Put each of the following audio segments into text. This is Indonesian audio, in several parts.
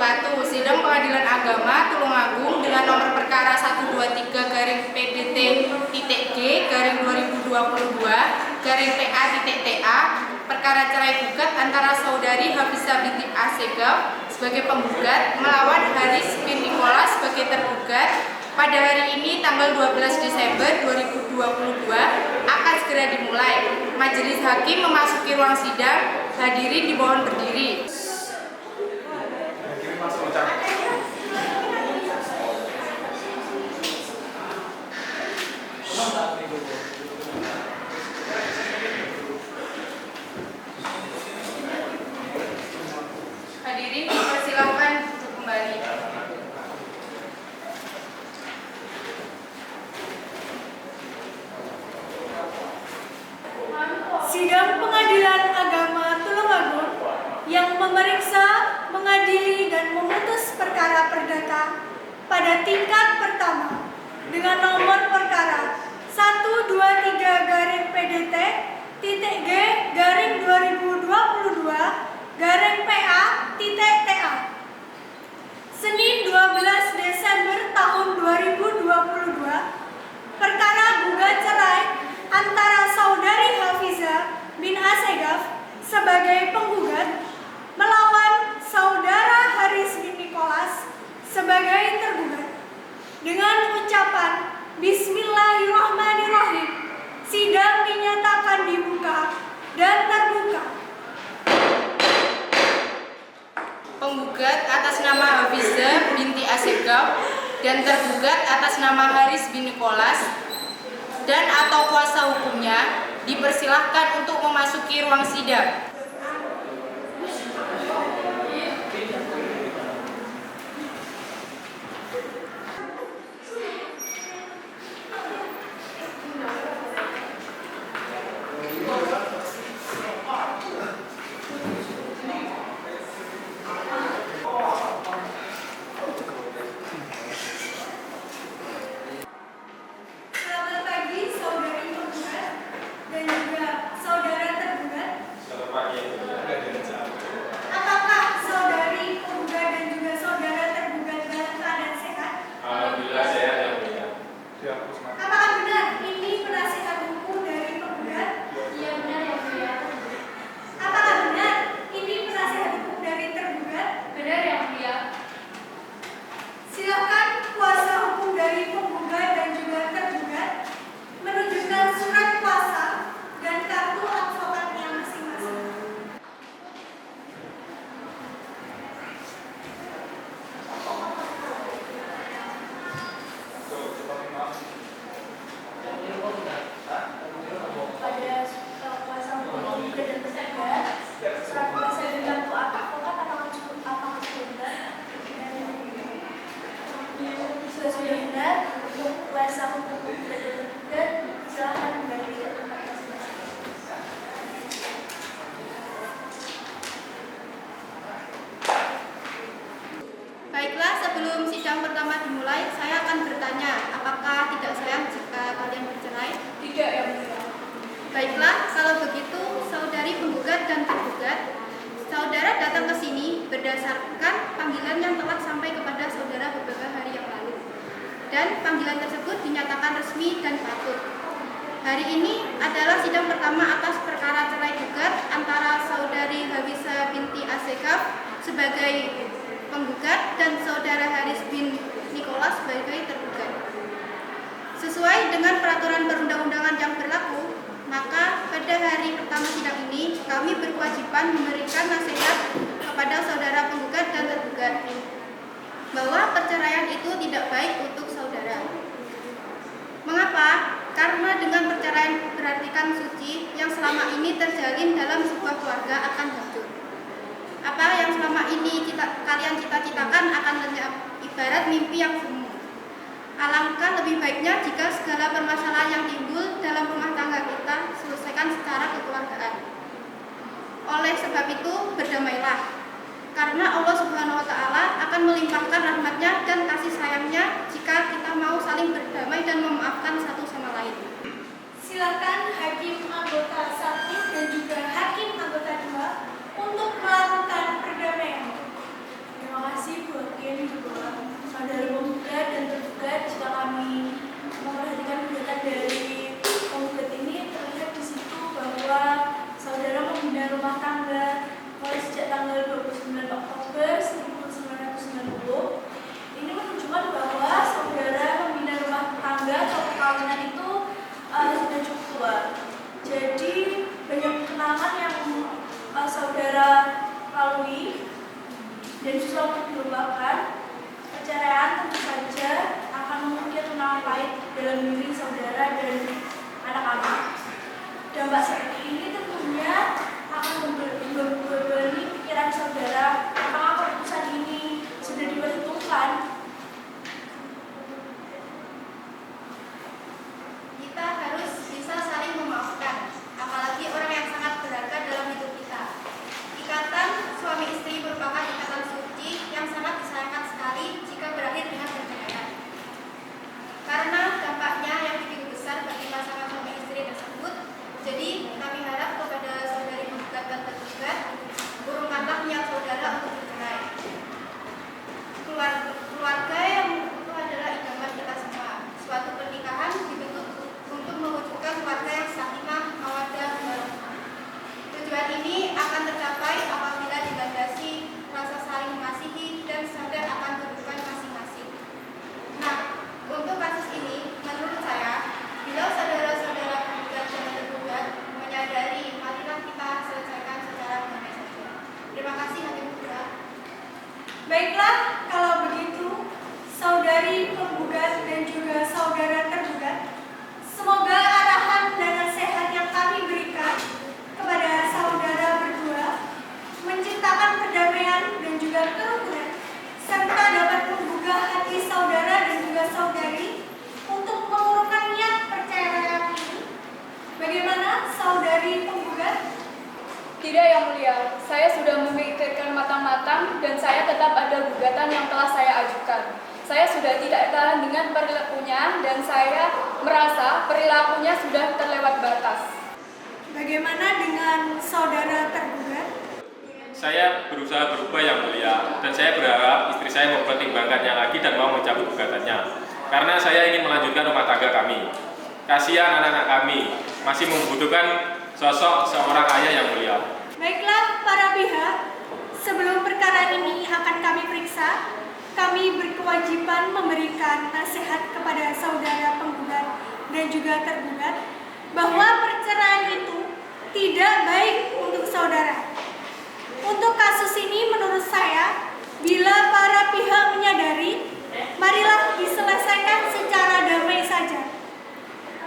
wabarakatuh. Sidang Pengadilan Agama Tulungagung dengan nomor perkara 123-PT-TG-2022-PA-TA perkara cerai gugat antara saudari Hafizah binti Assegaf sebagai penggugat melawan Haris bin Nicholas sebagai tergugat pada hari ini tanggal 12 Desember 2022 akan segera dimulai. Majelis Hakim memasuki ruang sidang. Hadirin dimohon berdiri. Hadirin dipersilakan untuk kembali. Sidang Pengadilan Agama Tulungagung yang memeriksa, mengadili, dan memutus perkara perdata pada tingkat pertama dengan nomor perkara 123-PDT-2022-PA-TA Senin 12 Desember tahun 2022 perkara gugat cerai antara saudari Hafizah bin Assegaf sebagai penggugat melawan saudara Haris bin Nicholas sebagai tergugat. Dengan ucapan Bismillahirrahmanirrahim, sidang dinyatakan dibuka dan terbuka. Penggugat atas nama Hafizah binti Assegaf dan tergugat atas nama Haris bin Nicholas dan atau kuasa hukumnya dipersilahkan untuk memasuki ruang sidang. Baiklah, sebelum sidang pertama dimulai, saya akan bertanya, apakah tidak sayang jika kalian bercerai? Tidak, ya mulia. Baiklah, kalau begitu, saudari penggugat dan tergugat, saudara datang ke sini berdasarkan panggilan yang telah sampai kepada saudara beberapa hari yang lalu. Dan panggilan tersebut dinyatakan resmi dan patut. Hari ini adalah sidang pertama atas perkara cerai gugat antara saudari Hafizah binti Assegaf sebagai penggugat dan saudara Haris bin Nicholas sebagai tergugat. Sesuai dengan peraturan perundang-undangan yang berlaku, maka pada hari pertama sidang ini kami berkewajiban memberikan nasihat kepada saudara penggugat dan tergugat bahwa perceraian itu tidak baik untuk saudara. Mengapa? Karena dengan perceraian berartikan suci yang selama ini terjalin dalam sebuah keluarga akan hancur. Apa yang selama ini kalian cita-citakan akan lenyap, ibarat mimpi yang semu. Alangkah lebih baiknya jika segala permasalahan yang timbul dalam rumah tangga kita selesaikan secara kekeluargaan. Oleh sebab itu, berdamailah, karena Allah Subhanahu wa Ta'ala akan melimpahkan rahmatnya dan kasih sayangnya jika kita mau saling berdamai dan memaafkan satu sama lain. Silakan Hakim anggota 1 dan juga Hakim anggota 2 untuk melakukan perdamaian. Terima kasih. rumah tangga mulai sejak tanggal 29 Oktober 1990. Ini menunjukkan bahwa saudara membina rumah tangga atau perkawinan itu sudah cukup tua. Jadi banyak kenangan yang saudara lalui dan susah untuk dilupakan. Perceraian tentu saja akan mengukir kenangan pahit dalam diri saudara dan anak-anak. Dampak seperti ini tentunya akan membebani pikiran saudara apakah keputusan ini sudah diperhitungkan. Kita harus bisa saling memaafkan, apalagi orang yang sangat berharga dalam hidup kita. Ikatan suami istri merupakan ikatan suci yang sangat disayangkan sekali jika berakhir dengan perceraian. Karena dampaknya yang begitu besar bagi pasangan suami istri tersebut, jadi kami harap kepada saudari penggugat dan tergugat, urungkanlah niat saudara untuk bercerai. Keluarga yang itu adalah idaman kita semua. Suatu pernikahan dibentuk untuk mewujudkan keluarga yang sakinah, mawaddah, warahmah. Tujuan ini akan tercapai apabila dilandasi rasa saling mengasihi dan sadar akan kedudukan masing-masing. Nah, untuk kasus ini, menurut saya, bila saudara-saudara penggugat dan tergugat menyadari, marilah kita selesaikan secara damai saja. Terima kasih, Hakim Pura. Baiklah, kalau begitu, saudari penggugat dan juga saudara tergugat, semoga arahan dan nasihat yang kami berikan kepada saudara berdua menciptakan perdamaian dan juga kerukunan, serta dapat menggugah hati saudara dan juga saudari untuk mengurungkan niat perceraian ini. Bagaimana saudari penggugat? Tidak, Yang Mulia. Saya sudah memikirkan matang-matang dan saya tetap ada gugatan yang telah saya ajukan. Saya sudah tidak tahan dengan perilakunya dan saya merasa perilakunya sudah terlewat batas. Bagaimana dengan saudara tergugat? Saya berusaha berubah, Yang Mulia, dan saya berharap istri saya mempertimbangkannya lagi dan mau mencabut gugatannya. Karena saya ingin melanjutkan rumah tangga kami. Kasihan anak-anak kami masih membutuhkan sosok seorang ayah, Yang Mulia. Baiklah para pihak, sebelum perkara ini akan kami periksa, kami berkewajiban memberikan nasihat kepada saudara penggugat dan juga tergugat bahwa perceraian itu tidak baik untuk saudara. Untuk kasus ini menurut saya, bila para pihak menyadari, marilah diselesaikan secara damai saja.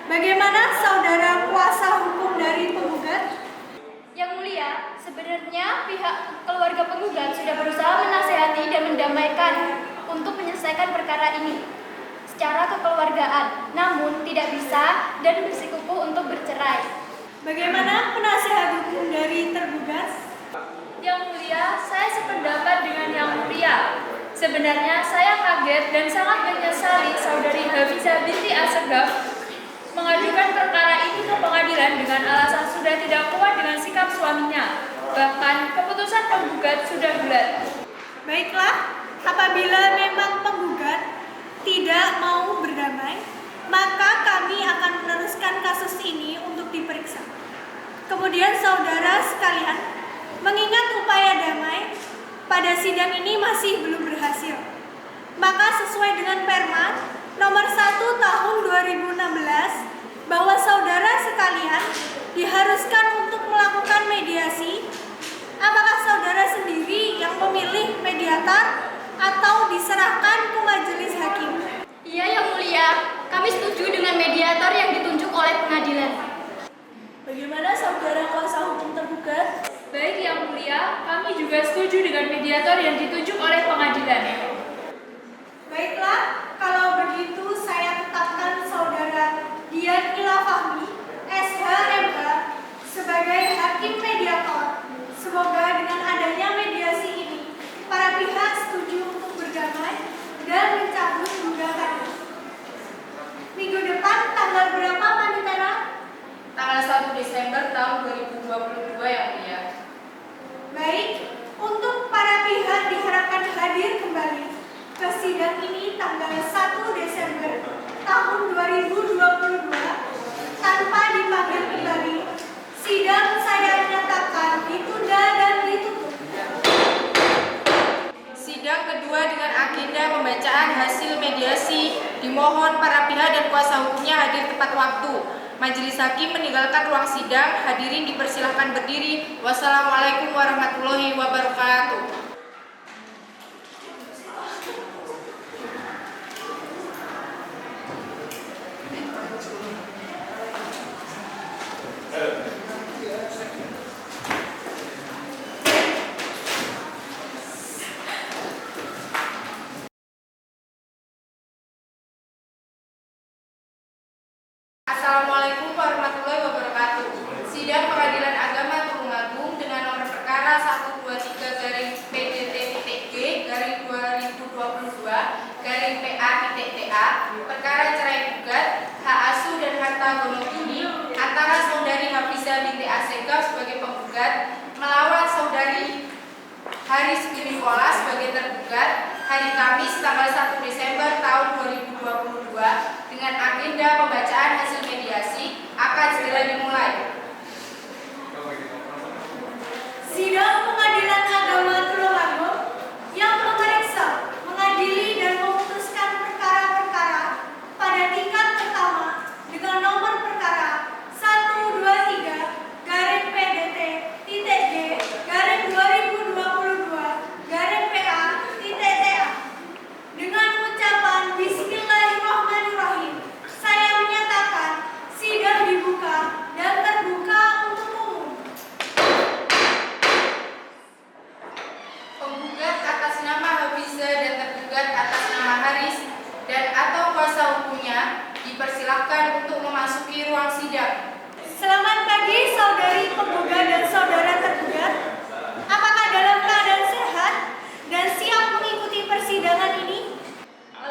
Bagaimana saudara kuasa hukum dari penggugat? Yang Mulia, sebenarnya pihak keluarga penggugat sudah berusaha menasihati dan mendamaikan untuk menyelesaikan perkara ini secara kekeluargaan, namun tidak bisa dan bersikukuh untuk bercerai. Bagaimana penasihat hukum dari tergugat? Yang Mulia, saya sependapat dengan Yang Mulia. Sebenarnya saya kaget dan sangat menyesali saudari Hafizah binti Assegaf mengajukan perkara ini ke pengadilan dengan alasan sudah tidak kuat dengan sikap suaminya. Bahkan keputusan penggugat sudah bulat. Baiklah, apabila memang penggugat tidak mau berdamai, maka kami akan meneruskan kasus ini untuk diperiksa. Kemudian saudara sekalian, mengingat upaya damai pada sidang ini masih belum berhasil, maka sesuai dengan Perma nomor 1 tahun 2016 bahwa saudara sekalian diharuskan untuk melakukan mediasi. Apakah saudara sendiri yang memilih mediator atau diserahkan ke majelis hakim? Iya, Yang Mulia, kami setuju dengan mediator yang ditunjuk oleh pengadilan. Bagaimana saudara kuasa hukum tergugat? Baik, Yang Mulia, kami juga setuju dengan mediator yang ditunjuk oleh pengadilan. Baiklah, kalau begitu saya tetapkan saudara Dian Ila Fahmi, SH.MH, sebagai hakim mediator. Semoga dengan adanya mediasi ini, para pihak setuju untuk berdamai dan mencabut gugatan. Minggu depan tanggal berapa, Panitera? Tanggal 1 Desember tahun 2022, Yang Mulia. Baik, untuk para pihak diharapkan hadir kembali ke sidang ini tanggal 1 Desember tahun 2022 tanpa dipanggil kembali. Sidang saya nyatakan Dimohon para pihak dan kuasa hukumnya hadir tepat waktu. Majelis hakim meninggalkan ruang sidang. Hadirin dipersilahkan berdiri. Wassalamualaikum warahmatullahi wabarakatuh. Assalamualaikum warahmatullahi wabarakatuh. Sidang Pengadilan Agama Tulung Agung dengan nomor perkara 123-PDT-G/2022-PA-TA perkara cerai gugat hak asuh dan harta gonogini antara saudari Hafizah binti Asegaf sebagai penggugat melawan saudari Haris bin Nikola sebagai tergugat hari Kamis tanggal 1 Desember tahun 2022 dengan agenda pembacaan hasil mediasi akan segera dimulai. Sidang Pengadilan Agama Tulung Agung yang memeriksa, mengadili dan memutuskan perkara-perkara pada tingkat pertama dengan nomor perkara 123-PDT-G/2022-PA-TA dengan ucapan Bismillahirrahmanirrahim. Saya menyatakan sidang dibuka dan terbuka untuk umum. Penggugat atas nama Hafizah dan tergugat atas nama Haris dan atau kuasa hukumnya dipersilahkan untuk memasuki ruang sidang. Selamat pagi saudari penggugat dan saudara tergugat. Apakah dalam keadaan sehat dan siap mengikuti persidangan ini?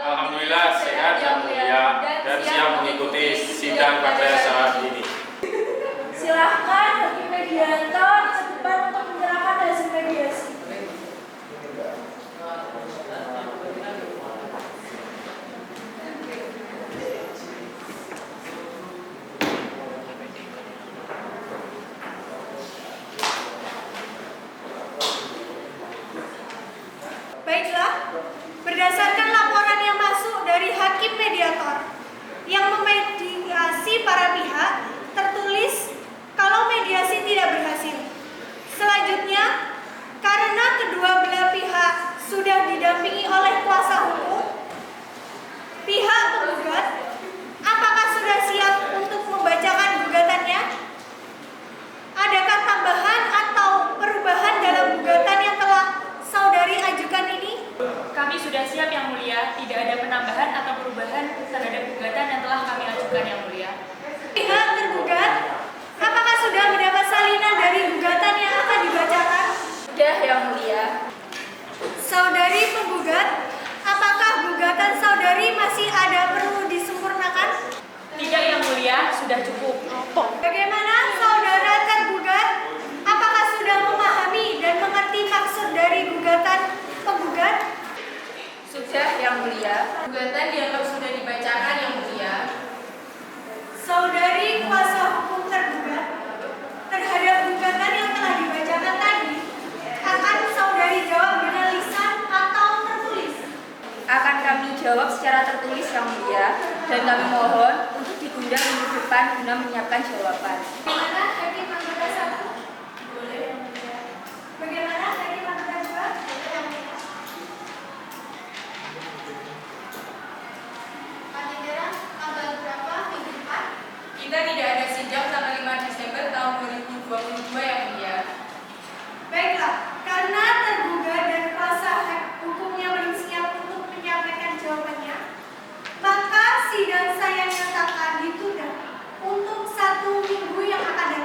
Alhamdulillah sehat yang mulia dan siap mengikuti sidang pada saat ini. Silahkan bagi mediator ke depan untuk menyerahkan hasil mediasi. Baiklah, berdasarkan laporan yang masuk dari hakim mediator yang memediasi para pihak, tertulis kalau mediasi tidak berhasil. Selanjutnya, karena kedua belah pihak sudah didampingi oleh kuasa hukum, pihak penggugat apakah sudah siap untuk membacakan gugatannya? Adakah tambahan atau perubahan dalam gugatan yang telah saudari ajukan ini? Kami sudah siap yang mulia, tidak ada penambahan atau perubahan terhadap gugatan yang telah kami ajukan yang mulia. Pihak tergugat, apakah sudah mendapat salinan dari gugatan yang akan dibacakan? Sudah yang mulia. Saudari penggugat, apakah gugatan saudari masih ada perlu disempurnakan? Tidak yang mulia, sudah cukup. Bagaimana saudara tergugat? Apakah sudah memahami dan mengerti maksud dari gugatan penggugat? Sudah yang mulia. Gugatan dianggap sudah dibacakan yang mulia. Saudari kuasa hukum tergugat, terhadap gugatan yang telah dibacakan tadi, akan saudari jawab dengan lisan atau tertulis? Akan kami jawab secara tertulis yang mulia dan kami mohon untuk ditunda minggu depan guna menyiapkan jawaban. Bagaimana hakim anggota 1? Boleh yang mulia. Bagaimana hakim anggota 2? Boleh yang mulia. Panitera tanggal berapa minggu depan? Kita tidak ada sidang tanggal 5 Desember tahun 2022 yang mulia. Baiklah, karena tergugat dan kuasa hukumnya belum siap untuk menyampaikan jawabannya, maka sidang saya nyatakan ditunda untuk 1 minggu yang akan datang.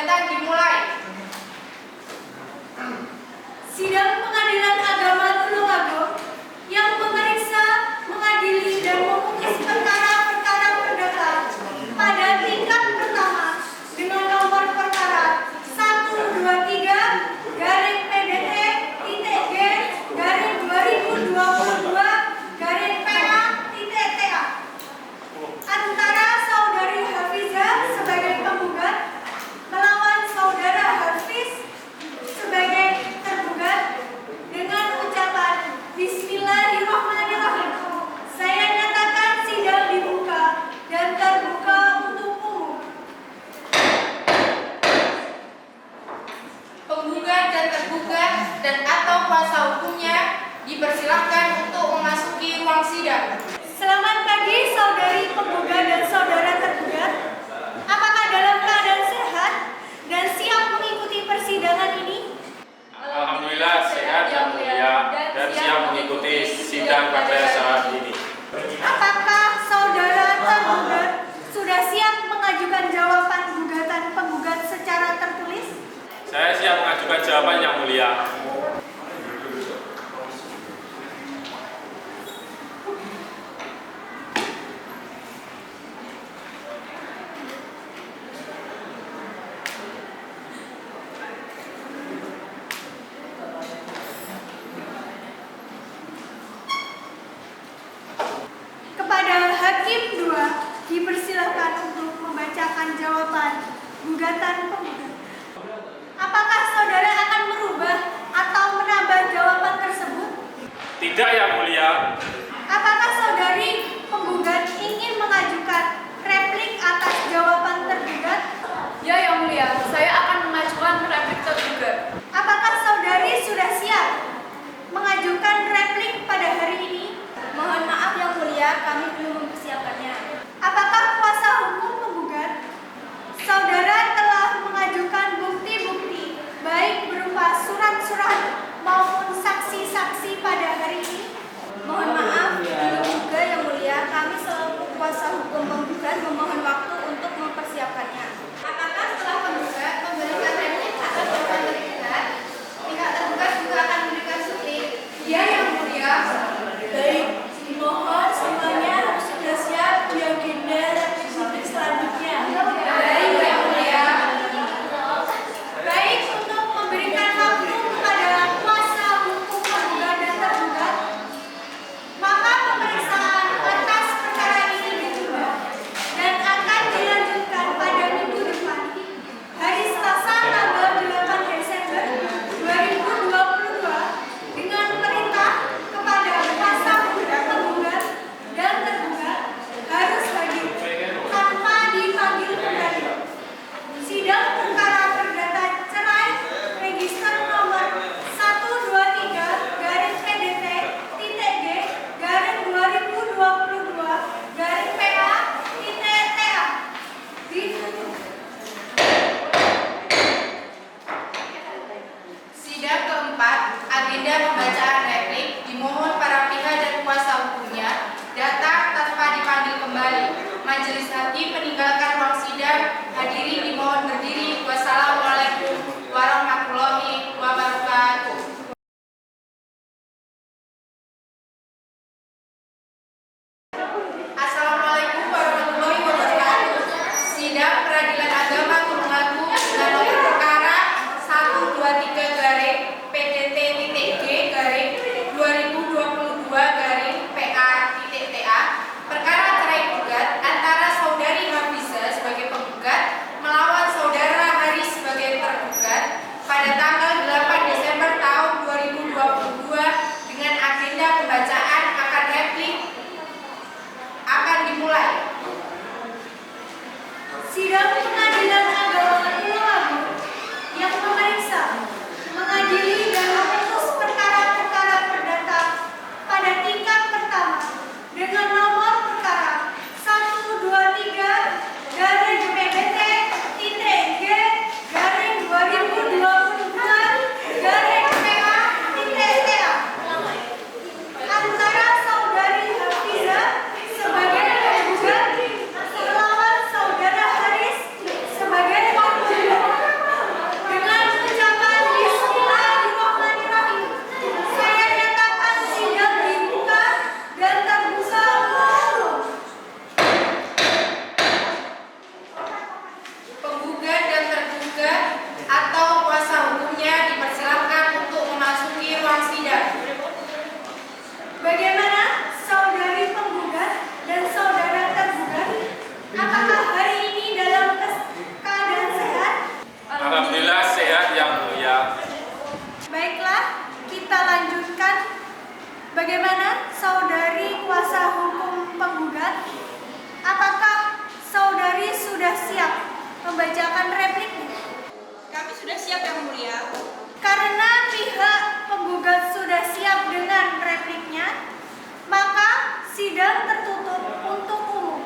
gugatan dimulai. Sidang Pengadilan Agama Tulungagung yang memeriksa, mengadili, dan memutus perkara-perkara perdata pada tingkat pertama dengan nomor perkara 123-PDT-G-2022-PA-TA antara Saudari Hafizah sebagai penggugat melawan Saudara Hafiz sebagai tergugat dengan ucapan Bismillahirrahmanirrahim. Saya nyatakan sidang dibuka dan terbuka untuk umum. Penggugat dan tergugat dan atau kuasa hukumnya dipersilahkan untuk memasuki ruang sidang. Selamat pagi saudari penggugat dan saudara tergugat. Apakah dalam keadaan sehat dan siap mengikuti persidangan ini? Alhamdulillah sehat yang mulia dan siap mengikuti sidang pada saat ini. Apakah saudara tergugat sudah siap mengajukan jawaban gugatan penggugat secara tertulis? Saya siap mengajukan jawaban yang mulia. Kepada Hakim 2 dipersilakan untuk membacakan jawaban gugatan penggugat. Apakah saudara akan merubah atau menambah jawaban tersebut? Tidak yang mulia. Apakah saudari penggugat ingin mengajukan replik atas jawaban tergugat? Ya, Yang Mulia, saya akan mengajukan replik tergugat. Apakah saudari sudah siap mengajukan replik pada hari ini? Mohon maaf Yang Mulia, kami belum mempersiapkannya. Apakah kuasa hukum penggugat saudara telah mengajukan bukti-bukti baik berupa surat-surat maupun saksi-saksi pada hari ini? Mohon maaf, belum juga Yang Mulia, kami selaku kuasa hukum penggugat memohon waktu untuk mempersiapkannya. Apakah setelah penggugat memberikan replik atas jawaban tergugat, pihak tergugat juga akan memberikan suplik? Ya Yang Mulia. Baik, dimohon semuanya harus sudah siap di agenda Alhamdulillah sehat Yang Mulia. Baiklah, kita lanjutkan. Bagaimana saudari kuasa hukum penggugat? Apakah saudari sudah siap membacakan repliknya? Kami sudah siap Yang Mulia. Karena pihak penggugat sudah siap dengan repliknya, maka sidang tertutup untuk umum.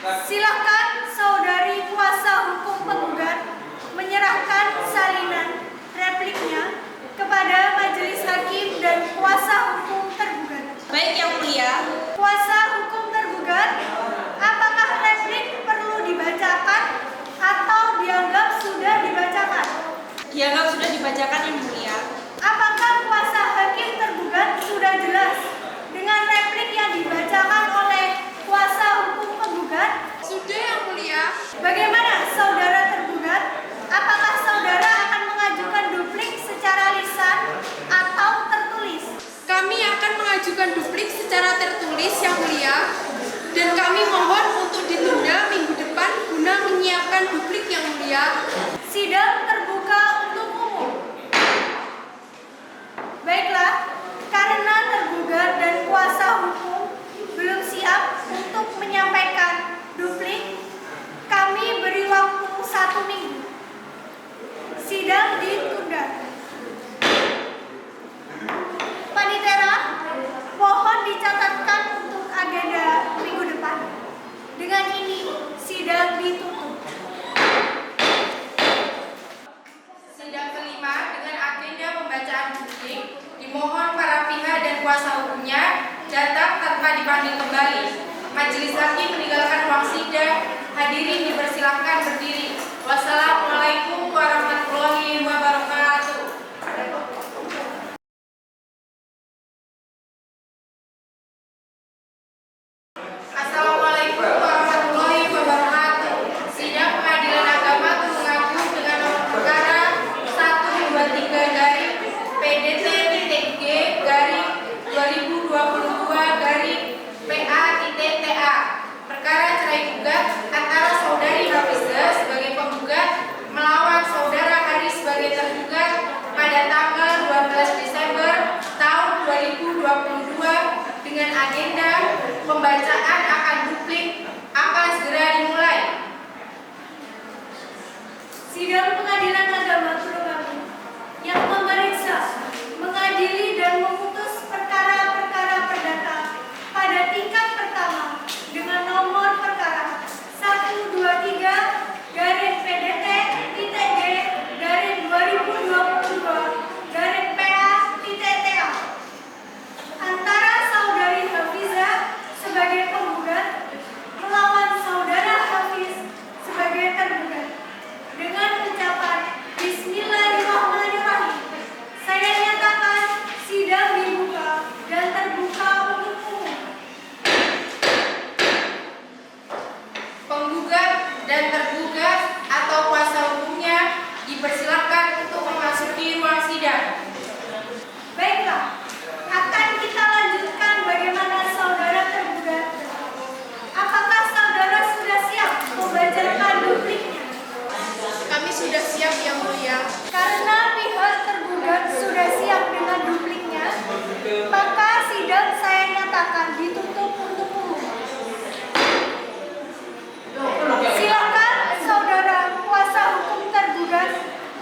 Silakan saudari kuasa hukum penggugat menyerahkan salinan repliknya kepada majelis hakim dan kuasa hukum tergugat. Baik Yang Mulia. Kuasa hukum tergugat, apakah replik perlu dibacakan atau dianggap sudah dibacakan? Dianggap sudah dibacakan Yang Mulia. Apakah kuasa hakim tergugat sudah jelas dengan replik yang dibacakan oleh kuasa hukum penggugat? Sudah Yang Mulia. Bagaimana saudara tergugat? Apakah saudara akan mengajukan duplik secara lisan atau tertulis? Kami akan mengajukan duplik secara tertulis Yang Mulia, dan kami mohon untuk ditunda minggu depan guna menyiapkan duplik Yang Mulia. Sidang terbuka untuk umum. Baiklah, karena tergugat dan kuasa hukum belum siap untuk menyampaikan duplik, kami beri waktu 1 minggu. Sidang ditunda. Panitera, mohon dicatatkan untuk agenda minggu depan. Dengan ini, sidang ditutup. Sidang kelima dengan agenda pembacaan duplik, dimohon para pihak dan kuasa hukumnya datang tanpa dipanggil kembali. Majelis hakim meninggalkan ruang sidang. Hadirin dipersilahkan berdiri. Wassalamualaikum warahmatullahi wabarakatuh. Assalamualaikum warahmatullahi wabarakatuh. Sidang Pengadilan Agama Tulung Agung dengan nomor perkara 123 garing PDT.G garing 2022 garing PA.TA. Perkara cerai gugat antara saudari Hafizah sebagai penggugat melawan saudara Haris sebagai tergugat pada tanggal 12 Desember tahun 2022 dengan agenda pembacaan akan duplik akan segera dimulai. Sidang Pengadilan Agama Tulung Agung yang memeriksa, mengadili dan memutus perkara-perkara perdata pada tingkat pertama dengan nomor perkara 123 garing PDT.G garing 2022 garing PA.TA antara saudari Hafizah sebagai penggugat melawan saudara Hafiz sebagai tergugat. Dengan ucapan Bismillahirrahmanirrahim, saya nyatakan sidang dibuka dan terbuka untuk umum. Penggugat dan tergugat atau kuasa hukumnya dipersilakan untuk memasuki ruang sidang. Baiklah, akan kita lanjutkan bagaimana saudara tergugat. Apakah saudara sudah siap membacakan dupliknya? Kami sudah siap Yang Mulia. Karena pihak tergugat sudah siap dengan dupliknya, maka sidang saya nyatakan ditutup untuk umum. Silakan saudara kuasa hukum tergugat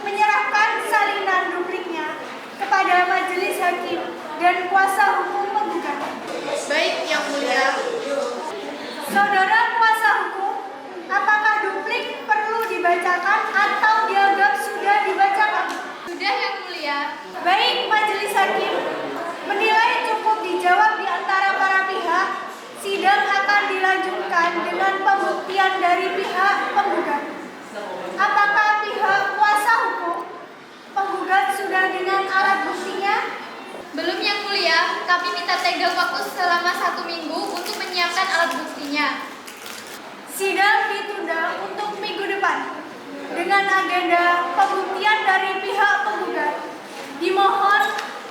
menyerahkan salinan dupliknya kepada majelis hakim dan kuasa hukum penggugat. Baik Yang Mulia. Saudara kuasa hukum, apakah duplik perlu dibacakan atau dianggap sudah dibacakan? Sudah Yang Mulia. Baik, majelis hakim menilai cukup dijawab di antara para pihak. Sidang akan dilanjutkan dengan pembuktian dari pihak penggugat. Apakah pihak kuasa hukum penggugat sudah dengan alat buktinya? Belum Yang Mulia, kami minta tenggang waktu selama 1 minggu untuk menyiapkan alat buktinya. Sidang ditunda untuk minggu depan dengan agenda pembuktian dari pihak penggugat. Dimohon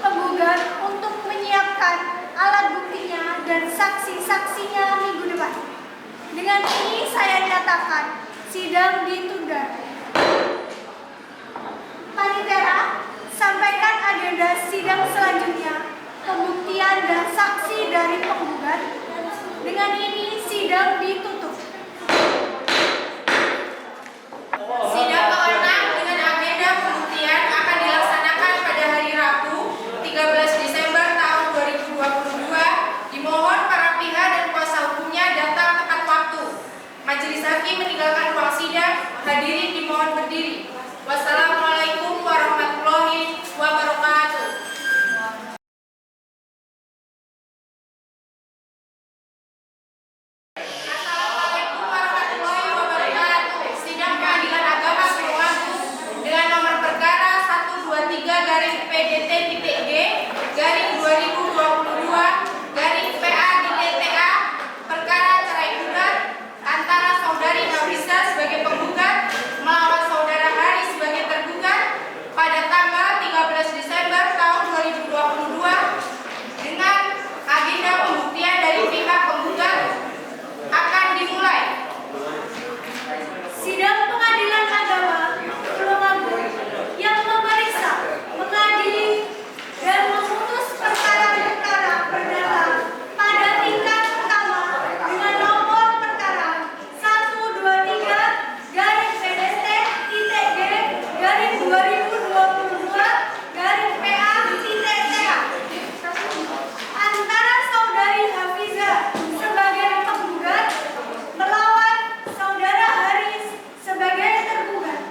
penggugat untuk menyiapkan alat buktinya dan saksi-saksinya minggu depan. Dengan ini saya nyatakan sidang ditunda. Panitera, sampaikan agenda sidang selanjutnya, pembuktian dan saksi dari penggugat. Dengan ini sidang ditutup. Sidang ke-6 dengan agenda pembuktian akan dilaksanakan pada hari Rabu 13 Desember tahun 2022. Dimohon para pihak dan kuasa hukumnya datang tepat waktu. Majelis hakim meninggalkan ruang sidang. Hadirin dimohon berdiri. Wassalamualaikum warahmatullahi wabarakatuh. Assalamualaikum warahmatullahi wabarakatuh. Sidang Pengadilan Agama Gunung Agung dengan nomor perkara 123-PD-PG-2022-PA-TTA perkara cerai gugat antara saudari Hafizah sebagai penggugat melawan saudara Hari sebagai tergugat pada tanggal 13 Desember tahun 2022 dengan agenda pembuktian dari pihak penggugat akan dimulai. Sidang Pengadilan Agama Gunung Agung yang memeriksa, mengadili, dan memutus perkara-perkara perdata pada tingkat pertama dengan nomor perkara 123-PST-GG-2022-PA-TTA antara saudari Hafizah sebagai penggugat melawan saudara Haris sebagai tergugat.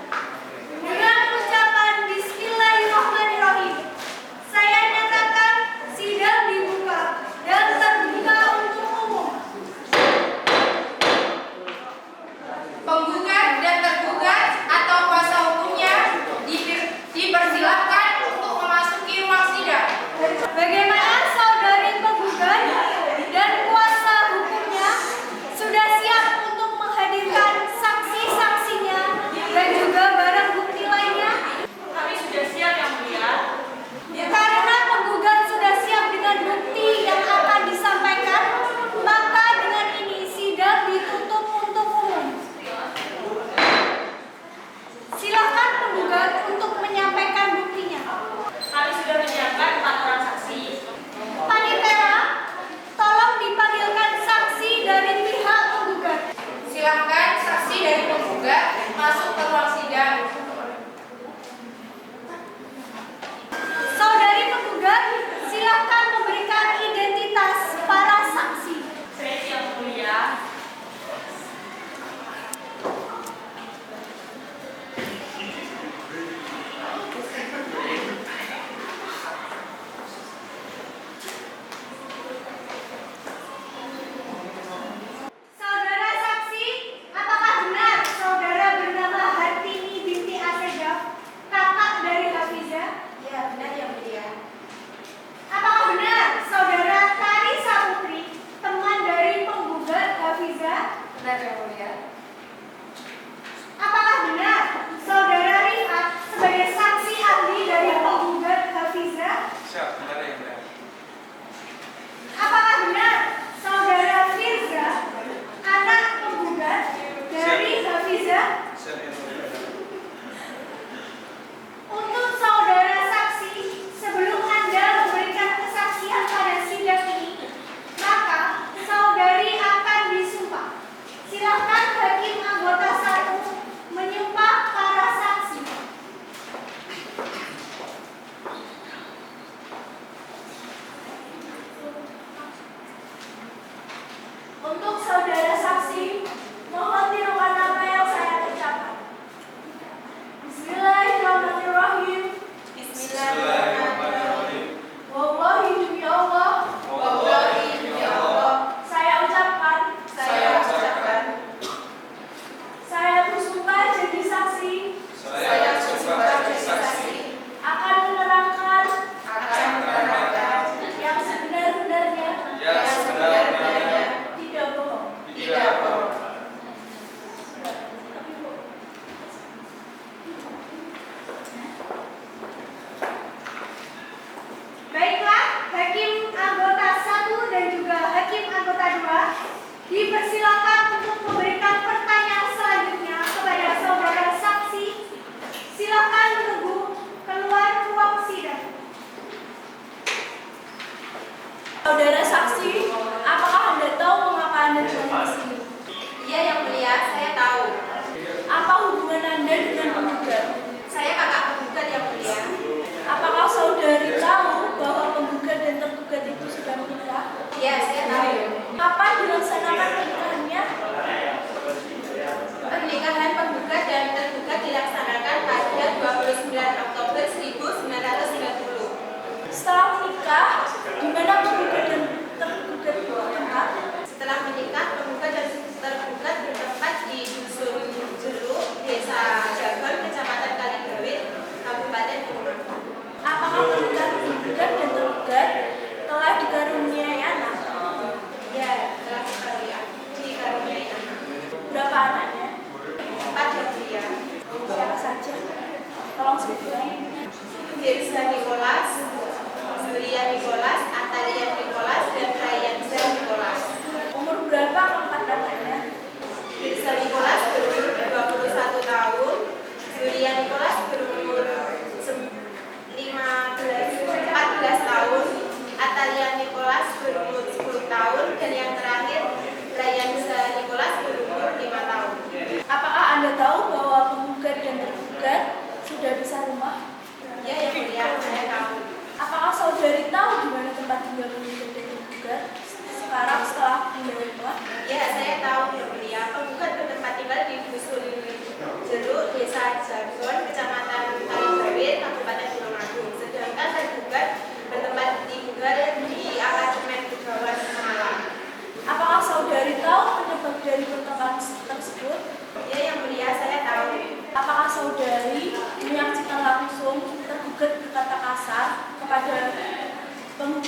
Dengan ucapan Bismillahirrahmanirrahim, saya nyatakan sidang dibuka dan terbuka untuk umum. Penggugat dan tergugat atau kuasa hukumnya dipersilahkan untuk memasuki ruang sidang. Bagaimana saudari penggugat dan kuasa hukumnya sudah siap untuk menghadirkan saksi-saksinya dan juga barang bukti lainnya? Kami sudah siap, Yang Mulia. Karena penggugat sudah siap dengan bukti yang akan disampaikan, maka dengan ini sidang ditutup untuk umum. Silakan penggugat untuk menyampaikan buktinya. Kami sudah menyiapkan 4 orang saksi. Panitera, tolong dipanggilkan saksi dari pihak penggugat. Silakan saksi dari penggugat masuk ke ruang sidang. Saudari penggugat, silakan memberikan identitas para saksi. Baik, Yang Mulia. Saudara saksi, apakah benar saudara bernama Hartini binti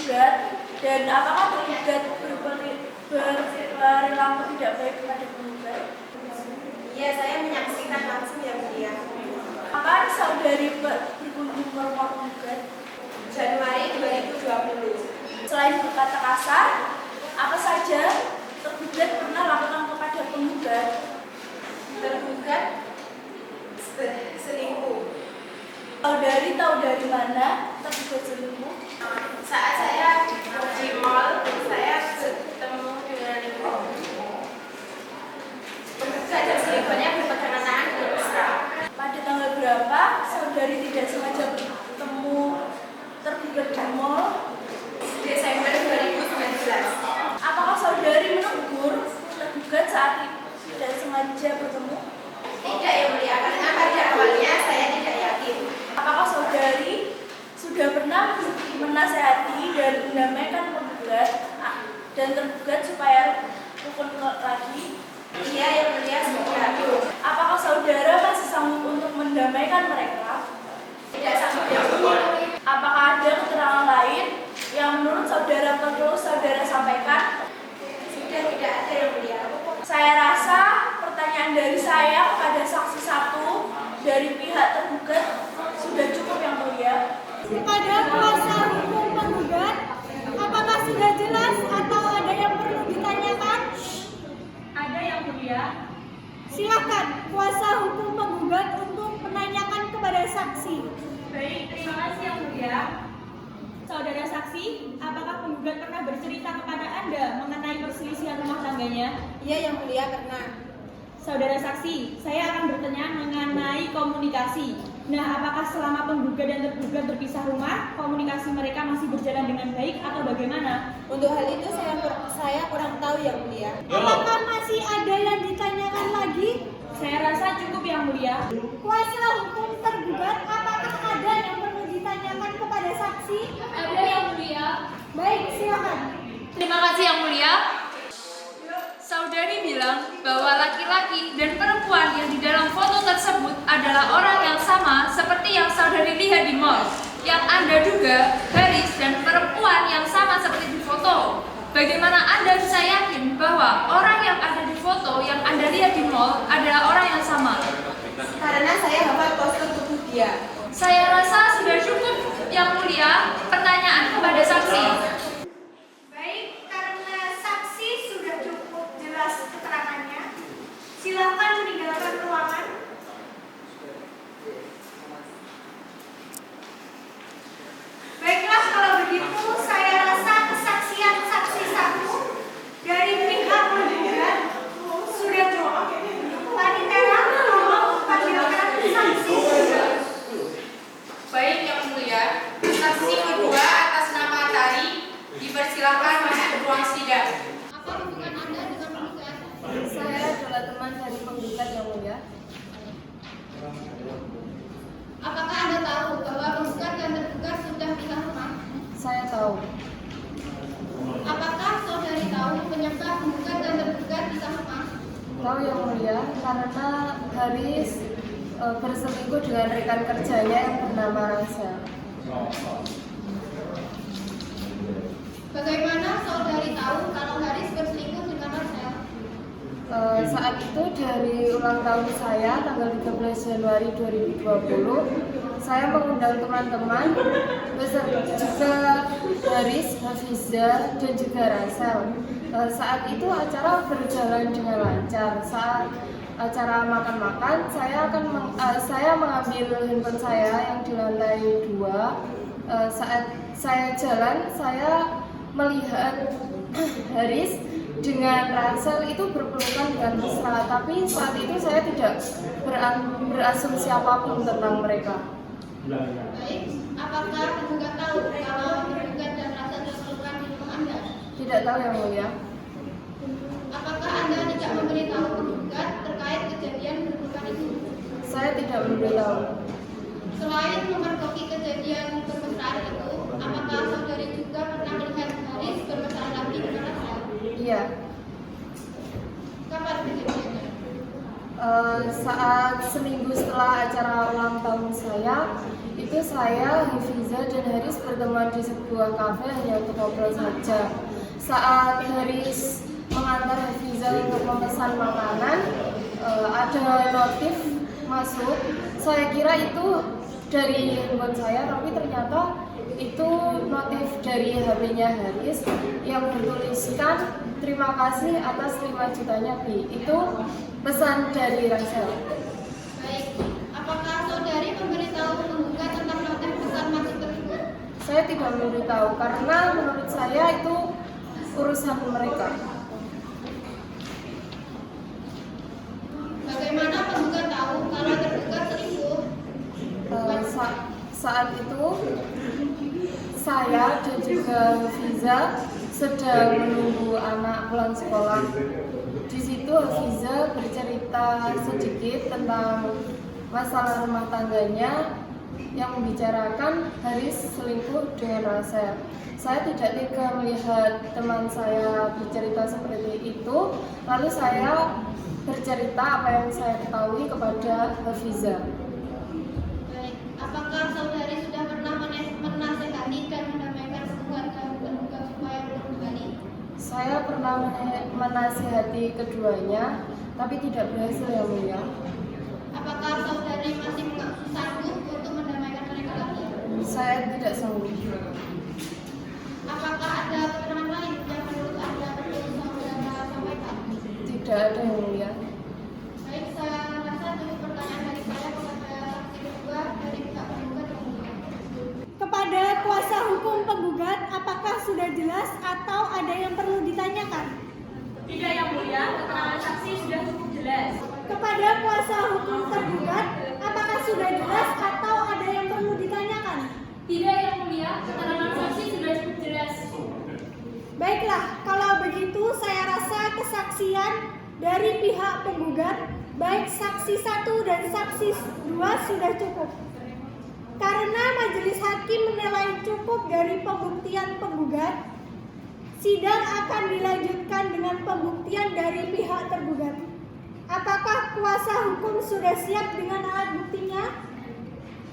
tergugat, dan apakah tergugat berperilaku tidak baik kepada penggugat? Iya, saya menyaksikan langsung yang mulia. Kapan saudari berkunjung ke rumah penggugat? Januari 2020. Selain berkata kasar, apa saja tergugat pernah lakukan kepada penggugat? Tergugat selingkuh. Saudari tahu dari mana tergugat selingkuh? Saat saya di mall, saya bertemu dengan penggugat dan selingkuhnya berpegangan tangan dan mesra. Pada tanggal berapa saudari tidak sengaja bertemu tergugat di mall? Desember 2019. Apakah saudari menegur tergugat saat tidak sengaja bertemu? Tidak yang mulia, karena pada awalnya saya tidak yakin. Apakah saudari sudah pernah menasehati dan mendamaikan penggugat dan tergugat supaya rukun lagi? Iya yang mulia, sudah. Apakah saudara masih sanggup untuk mendamaikan mereka? Tidak sanggup yang mulia. Apakah ada keterangan lain yang menurut saudara perlu saudara sampaikan? Sudah tidak ada yang mulia. Saya rasa pertanyaan dari saya kepada saksi satu dari pihak tergugat sudah cukup yang mulia. Kepada kuasa hukum penggugat, apakah sudah jelas atau ada yang perlu ditanyakan? Ada yang mulia. Silakan kuasa hukum penggugat untuk menanyakan kepada saksi. Baik, terima kasih yang mulia. Saudara saksi, apakah penggugat pernah bercerita kepada Anda mengenai perselisihan rumah tangganya? Iya yang mulia, pernah. Saudara saksi, saya akan bertanya mengenai komunikasi. Nah, apakah selama penggugat dan tergugat berpisah rumah, komunikasi mereka masih berjalan dengan baik atau bagaimana? Untuk hal itu saya kurang tahu yang mulia. Apakah masih ada yang ditanyakan lagi? Saya rasa cukup yang mulia. Kuasa hukum tergugat, apakah ada yang perlu ditanyakan kepada saksi? Ada yang mulia. Baik, silakan. Terima kasih yang mulia. Saudari bilang bahwa laki-laki dan perempuan yang di dalam foto tersebut adalah orang yang sama seperti yang saudari lihat di mall. Yang Anda duga Haris dan perempuan yang sama seperti di foto. Bagaimana Anda bisa yakin bahwa orang yang ada di foto yang Anda lihat di mall adalah orang yang sama? Karena saya hafal postur tubuh dia. Saya rasa sudah cukup yang mulia pertanyaan kepada saksi. Baik, karena saksi sudah cukup jelas keterangannya, silakan meninggalkan ruangan. Baiklah, kalau begitu saya rasa kesaksian saksi satu dari pihak penggugat sudah cukup. Panitera, tolong panggilkan saksi. Baik yang mulia, saksi kedua atas nama Tari dipersilakan masuk ke ruang sidang. Apa hubungan Anda dengan penggugat? Saya adalah teman dari penggugat yang mulia. Apakah Anda tahu bahwa penggugat dan tergugat sudah pisah rumah? Saya tahu. Apakah saudari tahu penyebab penggugat dan tergugat pisah rumah? Tahu yang mulia, karena Haris berselingkuh dengan rekan kerjanya yang bernama Rachel. Bagaimana saudari tahu kalau Haris berselingkuh dengan Rachel? Saat itu dari ulang tahun saya tanggal 13 Januari 2020, saya mengundang teman-teman beserta juga Haris, Hafiza, dan juga Rachel. Saat itu acara berjalan dengan lancar. Saat acara makan-makan, saya mengambil handphone saya yang di lantai 2. Saat saya jalan, saya melihat Haris dengan Rachel itu berpelukan dengan mesra, tapi saat itu saya tidak berasumsi apapun tentang mereka. Baik, apakah penggugat tahu kalau penggugat dan Rachel berpelukan di rumah Anda? Tidak tahu yang mulia. Apakah Anda tidak memberitahu penggugat terkait kejadian berpelukan itu? Saya tidak memberitahu. Selain memergoki kejadian bermesraan itu, apakah saudari juga pernah melihat Haris bermesraan lagi dengan Rachel? Iya. Kapan kejadiannya? Saat seminggu setelah acara ulang tahun saya, itu saya, Hafiza dan Haris berteman di sebuah kafe hanya untuk ngobrol saja. Saat Haris mengantar Hafiza untuk memesan makanan, ada notif masuk. Saya kira itu dari handphone saya, tapi ternyata itu notif dari HP-nya Haris yang bertuliskan terima kasih atas 5 jutanya Bi. Itu pesan dari Rachel. Baik, apakah saudari memberitahu penggugat tentang notif pesan masuk tersebut? Saya tidak memberitahu karena menurut saya itu urusan mereka. Bagaimana penggugat tahu kalau tergugat selingkuh? Saat itu saya dan juga Hafiza sedang menunggu anak pulang sekolah. Di situ Hafiza bercerita sedikit tentang masalah rumah tangganya yang membicarakan Haris selingkuh dengan Rachel. Saya tidak tega melihat teman saya bercerita seperti itu, lalu saya bercerita apa yang saya ketahui kepada Hafiza. Baik, apakah saudari sudah pernah menasihati dan mendamaikan penggugat supaya belum kembali? Saya pernah menasihati keduanya, tapi tidak berhasil yang mulia. Apakah saudari masih sanggup untuk mendamaikan mereka lagi? Saya tidak sanggup. Apakah ada keterangan lain yang menurut Anda perlu saudara sampaikan? Tidak ada yang mulia. Baik, saya rasa cukup pertanyaan dari saya kepada saksi kedua dari pihak penggugat yang mulia. Kepada kuasa hukum penggugat, apakah sudah jelas atau ada yang perlu ditanyakan? Tidak yang mulia, keterangan saksi sudah cukup jelas. Kepada kuasa hukum tergugat, apakah sudah jelas atau ada yang perlu ditanyakan? Tidak yang mulia, keterangan saksi sudah cukup jelas. Baiklah, kalau begitu saya rasa kesaksian dari pihak penggugat, baik saksi 1 dan saksi 2 sudah cukup. Karena majelis hakim menilai cukup dari pembuktian penggugat, sidang akan dilanjutkan dengan pembuktian dari pihak tergugat. Apakah kuasa hukum sudah siap dengan alat buktinya?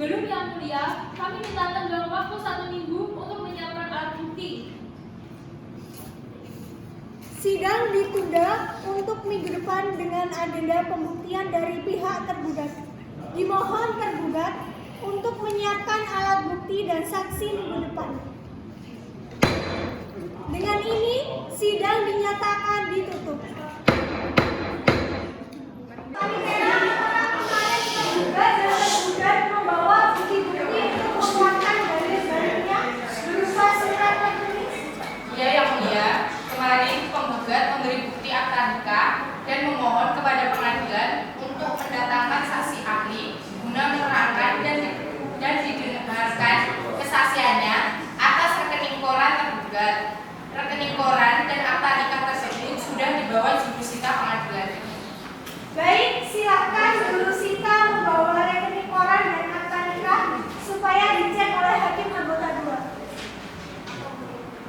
Belum yang mulia, kami minta tenggang waktu 1 minggu untuk menyiapkan alat bukti. Sidang ditunda untuk minggu depan dengan agenda pembuktian dari pihak tergugat. Dimohon tergugat untuk menyiapkan alat bukti dan saksi minggu depan. Dengan ini, sidang dinyatakan ditutup. Kemarin tergugat dan tergugat membawa bukti-bukti untuk menguatkan dalil-dalilnya berupa surat tertulis. Ya yang mulia, kemarin penggugat memberi bukti akta nikah dan memohon kepada pengadilan untuk mendatangkan saksi ahli guna menerangkan dan didengarkan kesaksiannya atas rekening koran tergugat. Rekening koran dan akta nikah tersebut sudah dibawa jurusita pengadilan. Baik, silakan jurusita membawa rekening koran dan akta nikah supaya dicek oleh hakim anggota 2.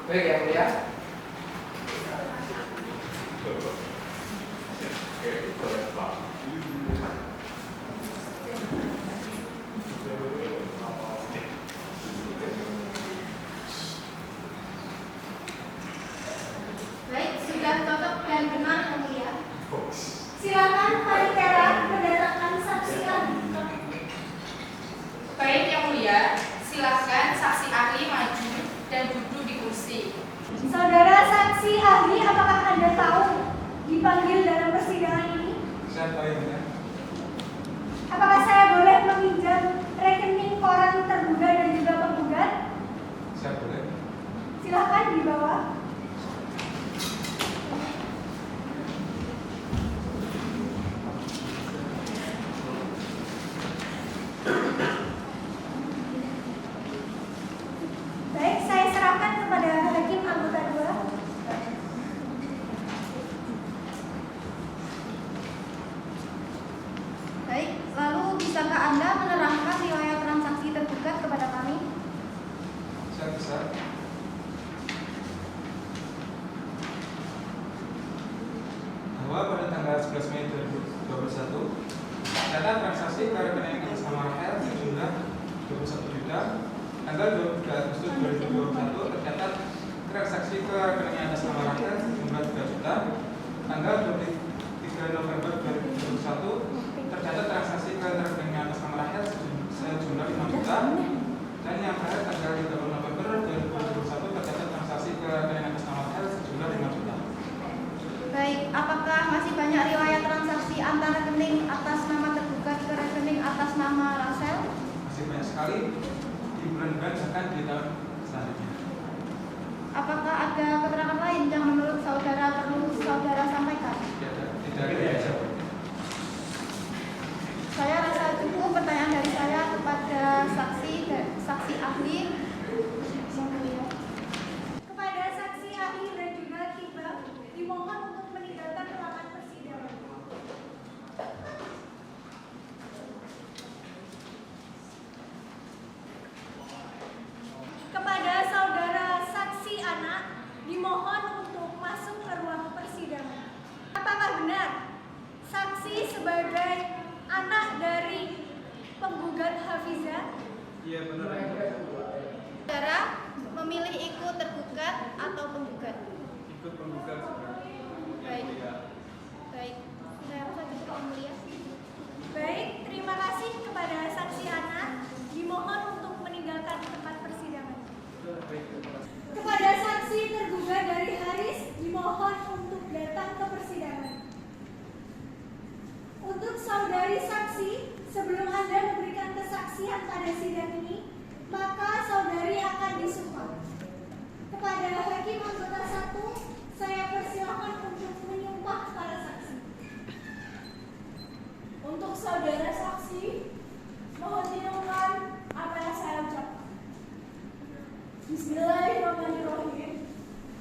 Baik yang mulia. Baik, sudah cocok dan benar yang mulia. Silakan Panitera mendatangkan saksi ahli. Baik yang mulia, silakan saksi ahli maju dan duduk di kursi. Saudara saksi ahli, apakah Anda tahu dipanggil dalam persidangan ini? Saya tahu yang mulia. Apakah saya boleh meminjam rekening koran tergugat dan juga penggugat? Saya boleh. Silakan dibawa. Baik, saya serahkan kepada hakim anggota 2. Baik, lalu bisakah Anda menerangkan riwayat transaksi tergugat kepada kami? Saya bisa. Bahwa pada tanggal 11 Mei 2012 Data transaksi ke rekening atas nama Rahel sejumlah 21 juta. Tanggal 23 Agustus 2021 tercatat transaksi ke rekening atas nama Rahel sejumlah 3 juta. Tanggal 23 November 2021 tercatat transaksi ke rekening atas nama Rahel sejumlah 5 juta. Dan yang terakhir tanggal 30 November 2021 tercatat transaksi ke rekening atas nama Rahel sejumlah 5 juta. Baik, apakah masih banyak riwayat transaksi antara rekening atas nama tergugat ke rekening atas nama Rachel? Masih banyak sekali di bulan-bulan bahkan di tahun selanjutnya. Apakah ada keterangan lain yang menurut saudara perlu saudara sampaikan? Tidak ada. Saya rasa cukup pertanyaan dari saya kepada saksi ahli. Kepada saksi ahli dan juga tiba, dimohon untuk meninggalkan ruangan persidangan. Kepada saudara saksi anak, dimohon untuk masuk ke ruang persidangan. Apakah benar saksi sebagai anak dari penggugat Hafiza? Iya benar. Saudara memilih ikut tergugat atau penggugat? Ikut penggugat. Baik. Baik. Saya rasa cukup Yang Mulia. Baik, terima kasih kepada saksi anak. Dimohon untuk meninggalkan tempat persidangan. Kepada saksi tergugat dari Haris, dimohon untuk datang ke persidangan. Untuk saudari saksi, sebelum Anda memberikan kesaksian pada sidang ini, maka saudari akan disumpah. Kepada hakim anggota 1, saya persilakan untuk menyumpah para saksi. Untuk saudara saksi, mohon dengarkan apa yang saya ucapkan. Bismillahirrahmanirrahim.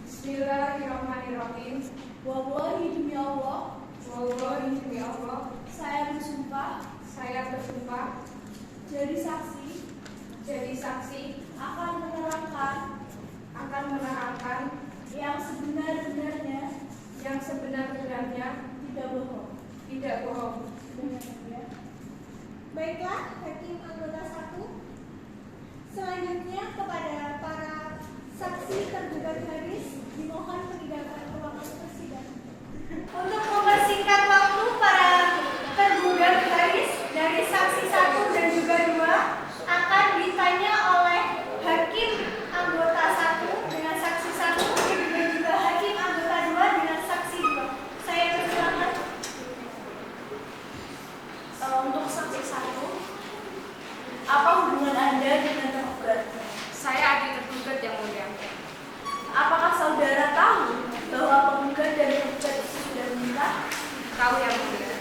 Bismillahirrahmanirrahim. Wallahi demi Allah, Wallahi demi Allah, saya bersumpah saya bersumpah jadi saksi akan menerangkan yang sebenar-benarnya tidak bohong. Baiklah, hakim anggota 1. Selanjutnya kepada para saksi tergugat Haris, dimohon meninggalkan ruangan persidangan. Untuk mempersingkat waktu, para tergugat Haris dari saksi 1 dan juga 2 akan ditanya oleh hakim anggota 1 dengan saksi 1 dan juga hakim anggota 2 dengan saksi 2. Saya persilakan. Untuk saksi 1, apa hubungan Anda dengan tergugat? saya adik tergugat Yang Mulia. Apakah saudara tahu bahwa penggugat dan tergugat itu sudah menikah? Tahu Yang Mulia.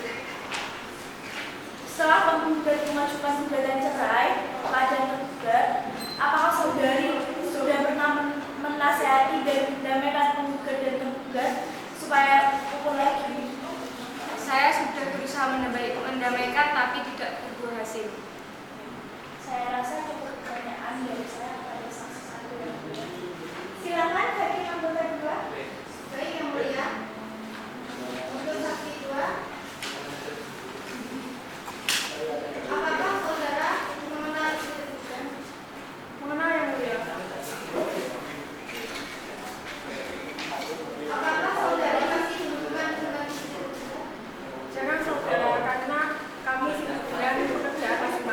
Setelah penggugat mengajukan gugatan cerai kepada tergugat, apakah saudari sudah pernah menasihati dan mendamaikan penggugat dan tergugat supaya rukun lagi? Saya sudah berusaha mendamaikan tapi tidak berhasil. Saya rasa cukup pertanyaan dari saya kepada saksi 1 dan 2. Silakan hakim anggota 2. Baik, Yang Mulia. Untuk saksi 2, apakah saudara mengenal istri tergugat? Mengenal Yang Mulia. Apakah saudara masih berhubungan dengan istri tergugat? Jangan saudara, karena kami sudah bekerja masing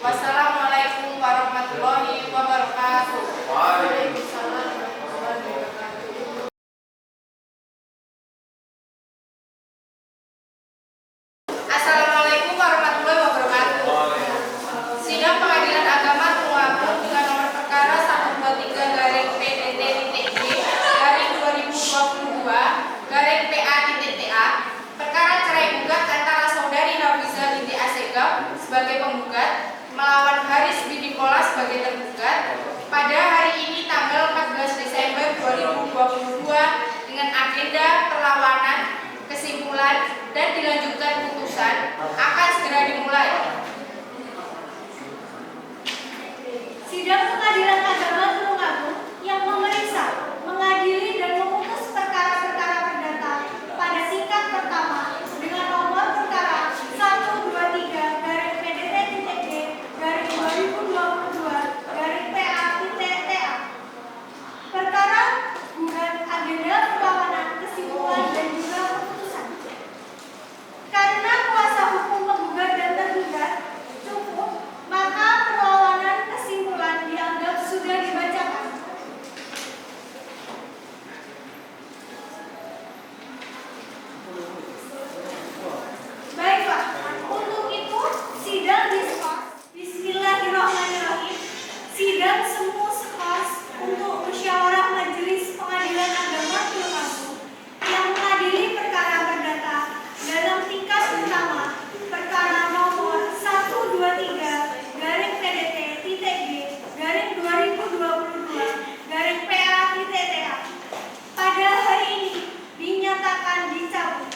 Wassalamualaikum warahmatullahi wabarakatuh. Waalaikumsalam warahmatullahi wabarakatuh. Assalamualaikum warahmatullahi wabarakatuh. Sidang Pengadilan Agama Tulungagung dengan nomor perkara 123-PDT-2022-PA-TA perkara cerai gugat antara saudari Hafizah binti Assegaf sebagai penggugat melawan Haris bin Nikola sebagai tergugat pada hari ini tanggal 14 Desember 2022 dengan agenda perlawanan, kesimpulan, dan dilanjutkan putusan akan segera dimulai. Sidang Pengadilan Agama Tulungagung yang memeriksa, mengadili dan memutus perkara-perkara perdata pada tingkat pertama dengan nomor perkara 123-PDT-2022-PA-TA. Perkara gugat agenda perlawanan, kesimpulan dan juga putusan. Karena kuasa hukum penggugat dan tergugat cukup, maka perlawanan kesimpulan dianggap sudah dibacakan. Baiklah, untuk itu sidang diskors. Bismillahirrahmanirrahim. Sidang semu skors untuk musyawarah Majelis Pengadilan Agama Tulungagung yang mengadili perkara perdata dalam tingkat pertama perkara nomor 123-PDT-G-2022-PA-TA pada hari ini dinyatakan dicabut.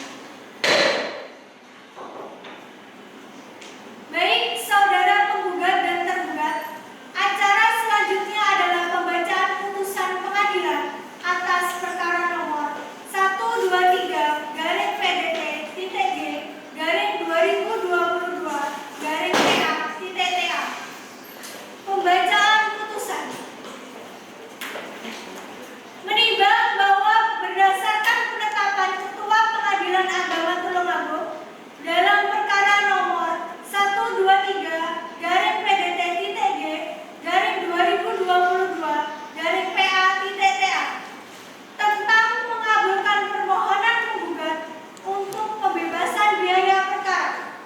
Baik saudara penggugat dan tergugat, acara selanjutnya adalah pembacaan putusan pengadilan atas perkara nomor 123-PDT-G-2022-PA-TA. Pembacaan putusan. Menimbang bahwa berdasarkan penetapan Ketua Pengadilan Agama Tulungagung dalam perkara nomor 123-PDT-G-2022-PA-TA tentang mengabulkan permohonan penggugat untuk pembebasan biaya perkara,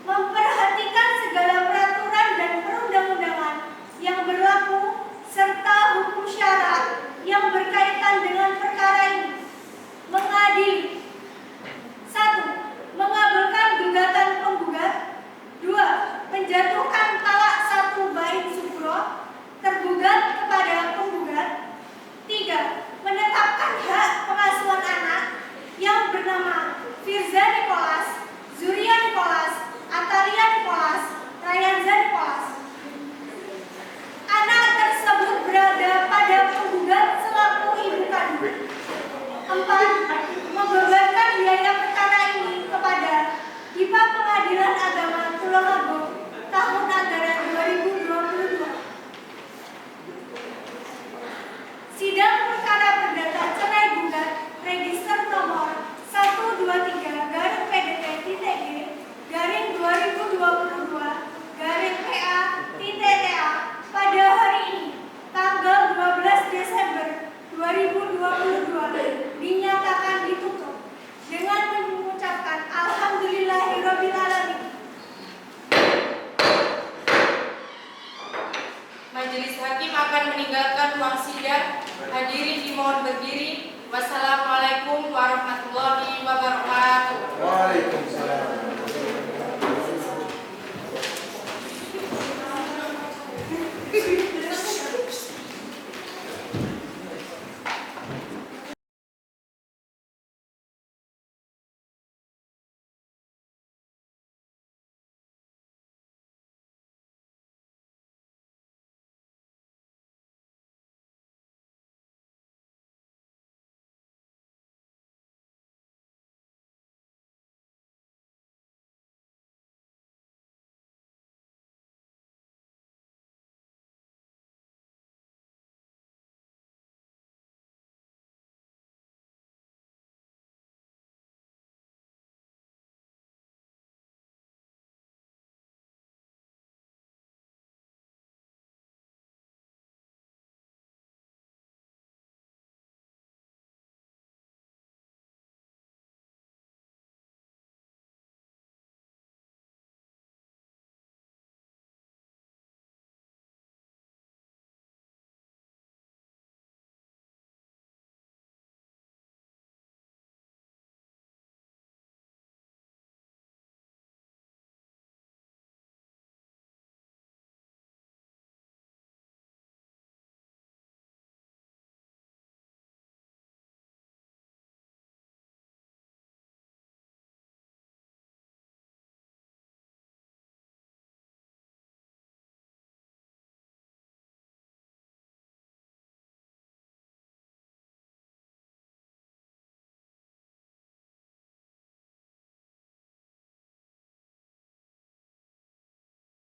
memperhatikan segala peraturan dan perundang-undangan yang berlaku serta hukum syarat yang berkaitan dengan perkara ini, mengadili: 1. Mengabulkan gugatan penggugat. 2. Menjatuhkan talak 1 bain sukro tergugat kepada penggugat. 3. Menetapkan hak pengasuhan anak yang bernama Firza Nikolas, Zuria Nikolas, Atalia Nikolas, Rayanza Nikolas. Anak tersebut berada pada penggugat selaku ibu kandung. 4. Membebankan biaya perkara ini kepada Dipa Pengadilan Agama Tulungagung tahun anggaran 2022. Sidang perkara perdata cerai gugat register nomor 123-PDT-G-2022-PA-TA pada hari ini tanggal 12 Desember 2022 dinyatakan ditutup dengan mengucapkan alhamdulillahirobbilalamin. Majelis Hakim akan meninggalkan ruang sidang. Hadirin dimohon berdiri. Wassalamualaikum warahmatullahi wabarakatuh. Waalaikumsalam.